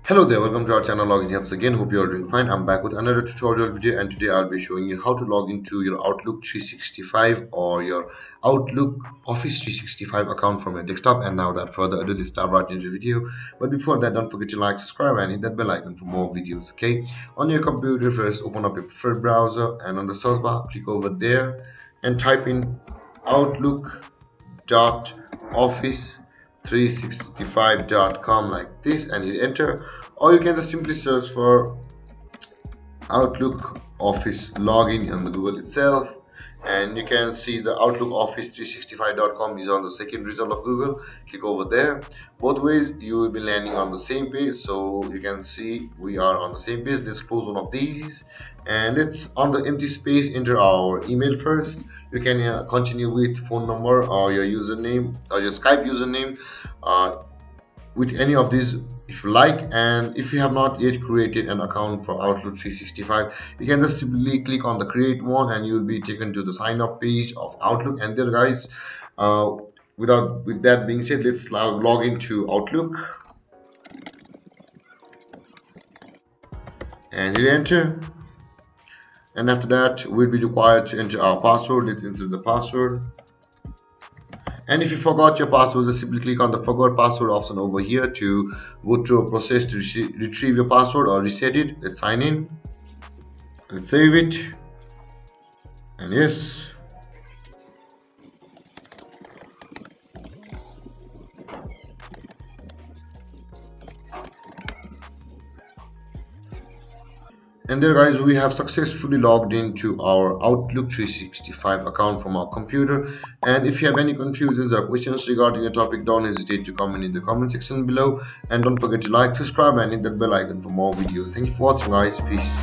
Hello there, welcome to our channel Login Helps again. Hope you are doing fine. I'm back with another tutorial video, and today I'll be showing you how to log into your Outlook 365 or your Outlook Office 365 account from your desktop. And now without further ado, let's start right into the video. But before that, don't forget to like, subscribe and hit that bell icon for more videos. Okay, on your computer, first open up your preferred browser, and on the search bar click over there and type in outlook.office365.com like this and hit enter, or you can just simply search for Outlook Office login on the Google itself, and you can see the Outlook Office 365.com is on the second result of Google. Click over there. Both ways you will be landing on the same page, so you can see we are on the same page. Let's close one of these and let's, on the empty space, enter our email first. You can continue with phone number or your username or your Skype username with any of these if you like. And if you have not yet created an account for Outlook 365, you can just simply click on the create one and you will be taken to the sign up page of Outlook. And there, guys, with that being said, let's log into Outlook and hit enter. And after that, we'll be required to enter our password. Let's enter the password. And if you forgot your password, just simply click on the forgot password option over here to go through a process to retrieve your password or reset it. Let's sign in. Let's save it. And yes. And there, guys, we have successfully logged into our Outlook 365 account from our computer. And if you have any confusions or questions regarding the topic, don't hesitate to comment in the comment section below. And don't forget to like, subscribe and hit that bell icon for more videos. Thank you for watching, guys. Peace.